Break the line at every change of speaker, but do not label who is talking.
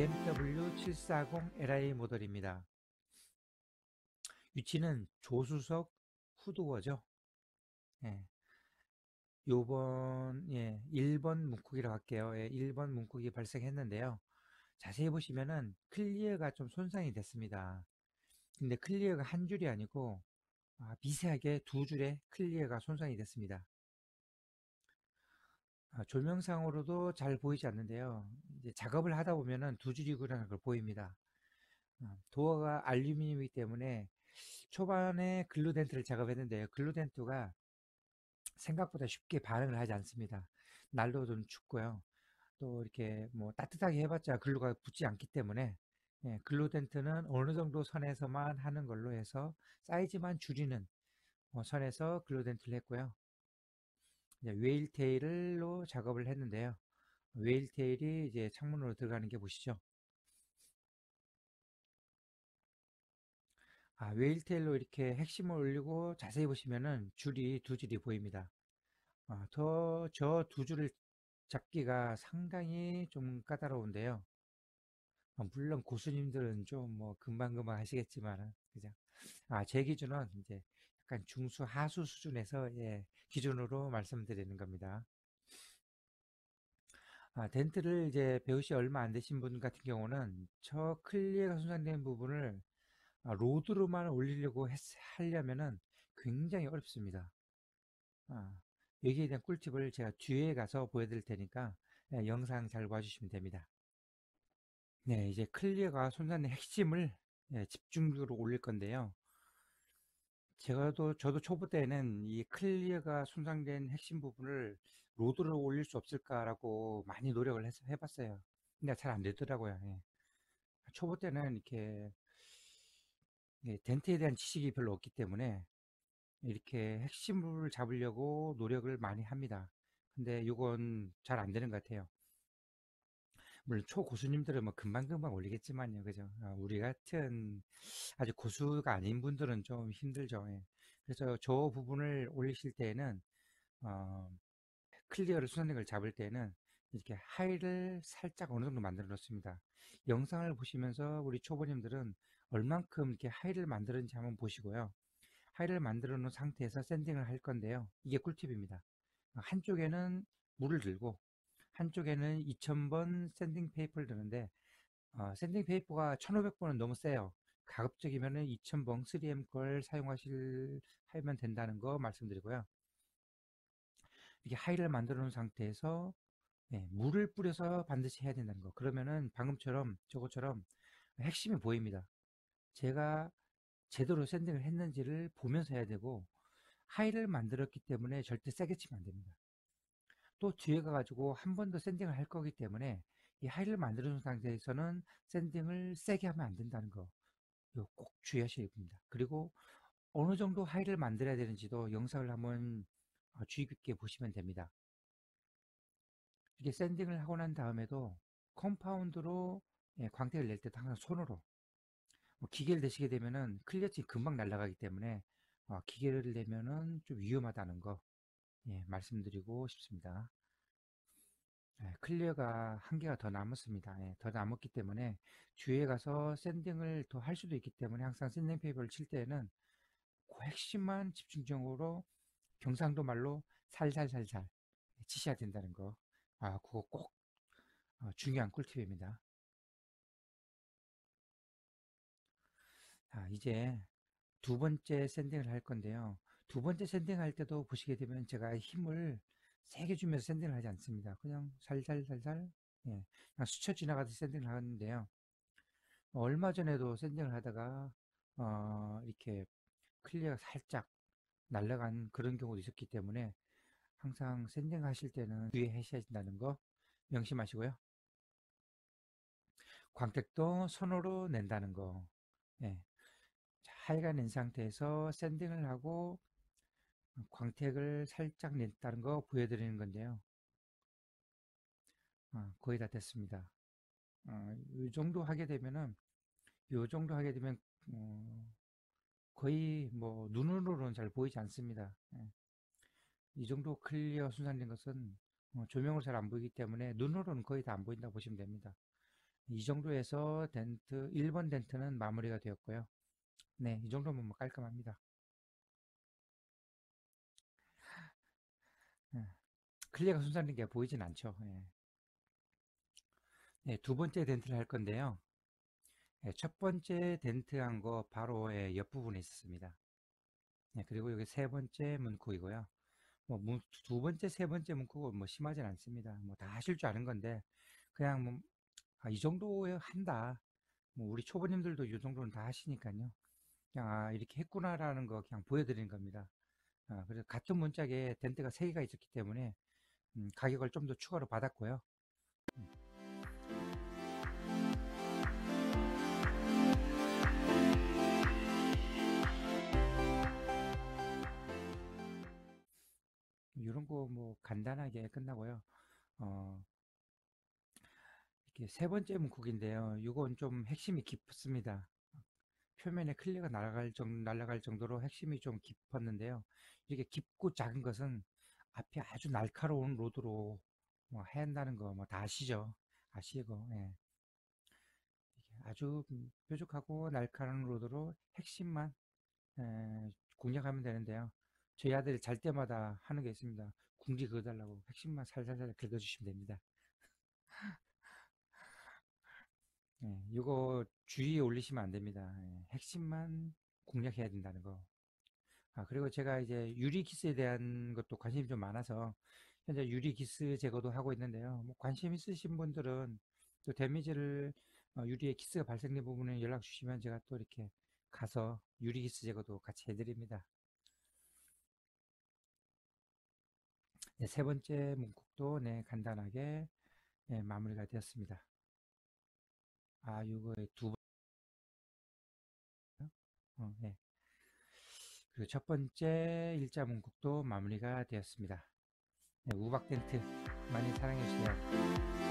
BMW 740 Li 모델입니다. 위치는 조수석 후두어죠. 예, 요번 1번 문콕이라고 할게요. 예, 1번 문콕이 발생했는데요. 자세히 보시면은 클리어가 좀 손상이 됐습니다. 근데 클리어가 한 줄이 아니고 미세하게 두 줄의 클리어가 손상이 됐습니다. 조명상으로도 잘 보이지 않는데요. 이제 작업을 하다 보면은 두 줄이구나 걸 보입니다. 도어가 알루미늄이기 때문에 초반에 글루덴트를 작업했는데요. 글루덴트가 생각보다 쉽게 반응을 하지 않습니다. 날도 좀 춥고요. 또 이렇게 뭐 따뜻하게 해봤자 글루가 붙지 않기 때문에 글루덴트는 어느 정도 선에서만 하는 걸로 해서 사이즈만 줄이는 선에서 글루덴트를 했고요. 이제 웨일테일로 작업을 했는데요. 웨일테일이 이제 창문으로 들어가는 게 보시죠. 웨일테일로 이렇게 핵심을 올리고 자세히 보시면은 줄이 두 줄이 보입니다. 저 두 줄을 잡기가 상당히 좀 까다로운데요. 물론 고수님들은 좀 뭐 금방금방 하시겠지만, 그죠? 제 기준은 이제 약간 중수, 하수 수준에서 기준으로 말씀드리는 겁니다. 덴트를 이제 배우시 얼마 안 되신 분 같은 경우는 저 클리어가 손상된 부분을 로드로만 올리려고 하려면은 굉장히 어렵습니다. 아, 여기에 대한 꿀팁을 제가 뒤에 가서 보여드릴 테니까 영상 잘 봐주시면 됩니다. 네, 이제 클리어가 손상된 핵심을 집중적으로 올릴 건데요. 저도 초보 때는 이 클리어가 손상된 핵심 부분을 로드로 올릴 수 없을까라고 많이 노력을 해봤어요. 근데 잘 안 되더라고요. 예. 초보 때는 이렇게 덴트에 대한 지식이 별로 없기 때문에 이렇게 핵심을 잡으려고 노력을 많이 합니다. 근데 이건 잘 안 되는 것 같아요. 물론 초고수님들은 뭐 금방금방 올리겠지만요. 그죠? 우리 같은 아주 고수가 아닌 분들은 좀 힘들죠. 예. 그래서 저 부분을 올리실 때에는 어, 클리어를 수선력을 잡을 때는 이렇게 하이를 살짝 어느 정도 만들어 놓습니다. 영상을 보시면서 우리 초보님들은 얼만큼 이렇게 하이를 만들었는지 한번 보시고요. 하이를 만들어 놓은 상태에서 샌딩을 할 건데요. 이게 꿀팁입니다. 한쪽에는 물을 들고 한쪽에는 2000번 샌딩 페이퍼를 드는데 샌딩 페이퍼가 1500번은 너무 세요. 가급적이면은 2000번 3M 걸 하면 된다는 거 말씀드리고요. 이게 하이를 만들어 놓은 상태에서 물을 뿌려서 반드시 해야 된다는 거. 그러면은 방금처럼 저것처럼 핵심이 보입니다. 제가 제대로 샌딩을 했는지를 보면서 해야 되고 하이를 만들었기 때문에 절대 세게 치면 안 됩니다. 또 뒤에 가가지고 한 번 더 샌딩을 할 거기 때문에 이 하이를 만들어 놓은 상태에서는 샌딩을 세게 하면 안 된다는 거. 이거 꼭 주의하셔야 됩니다. 그리고 어느 정도 하이를 만들어야 되는지도 영상을 한번 주의 깊게 보시면 됩니다. 이게 샌딩을 하고 난 다음에도 컴파운드로 광택을 낼 때도 항상 손으로 기계를 대시게 되면은 클리어층이 금방 날아가기 때문에 기계를 내면은 좀 위험하다는 거 말씀드리고 싶습니다. 클리어가 한 개가 더 남았습니다. 더 남았기 때문에 뒤에 가서 샌딩을 더 할 수도 있기 때문에 항상 샌딩 페이퍼를 칠 때에는 그 핵심만 집중적으로 경상도 말로 살살살살 치셔야 된다는 거. 그거 꼭 중요한 꿀팁입니다. 이제 두 번째 샌딩을 할 건데요. 두 번째 샌딩 할 때도 보시게 되면 제가 힘을 세게 주면서 샌딩을 하지 않습니다. 그냥 살살살살, 그냥 스쳐 지나가듯이 샌딩을 하는데요. 얼마 전에도 샌딩을 하다가, 이렇게 클리어가 살짝 날아간 그런 경우도 있었기 때문에 항상 샌딩 하실 때는 주의하셔야 된다는 거 명심하시고요. 광택도 손으로 낸다는 거. 예. 하얘가 낸 상태에서 샌딩을 하고 광택을 살짝 냈다는 거 보여드리는 건데요. 거의 다 됐습니다. 이 정도 하게 되면은, 이 정도 하게 되면, 거의 뭐, 눈으로는 잘 보이지 않습니다. 이 정도 클리어 순산된 것은 조명으로 잘 안 보이기 때문에 눈으로는 거의 다 안 보인다고 보시면 됩니다. 이 정도에서 덴트, 1번 덴트는 마무리가 되었고요. 네, 이 정도면 뭐 깔끔합니다. 예, 클리어가 손상된 게 보이진 않죠. 예. 네, 두 번째 덴트를 할 건데요. 예, 첫 번째 덴트한 거 바로 예, 옆부분에 있었습니다. 예, 그리고 여기 세 번째 문콕이고요. 뭐, 두 번째, 세 번째 문콕은 뭐 심하진 않습니다. 뭐 다 하실 줄 아는 건데, 그냥 뭐, 아, 이 정도에 한다. 뭐 우리 초보님들도 이 정도는 다 하시니까요. 그냥 아, 이렇게 했구나라는 거 그냥 보여드리는 겁니다. 아, 그래서 같은 문짝에 덴트가 3개가 있었기 때문에 가격을 좀 더 추가로 받았고요. 이런 거 뭐 간단하게 끝나고요. 어, 이렇게 세 번째 문콕인데요. 이건 좀 핵심이 깊습니다. 표면에 클리어가 날아갈 정도로 핵심이 좀 깊었는데요. 이렇게 깊고 작은 것은 앞이 아주 날카로운 로드로 뭐 해야 한다는 거 뭐 다 아시죠? 아시고, 예. 아주 뾰족하고 날카로운 로드로 핵심만 공략하면 되는데요. 저희 아들이 잘 때마다 하는 게 있습니다. 궁지 그어달라고 핵심만 살살살 긁어주시면 됩니다. 예, 이거 주위에 올리시면 안 됩니다. 예, 핵심만 공략해야 된다는 거. 아, 그리고 제가 이제 유리기스에 대한 것도 관심이 좀 많아서 현재 유리기스 제거도 하고 있는데요. 뭐 관심 있으신 분들은 또 데미지를 유리에 기스가 발생된 부분에 연락 주시면 제가 또 이렇게 가서 유리기스 제거도 같이 해드립니다. 네, 세 번째 문콕도 네, 간단하게 네, 마무리가 되었습니다. 아, 이거 두 번, 네. 그리고 첫 번째 일자 문콕도 마무리가 되었습니다. 네, 우박 텐트 많이 사랑해 주세요.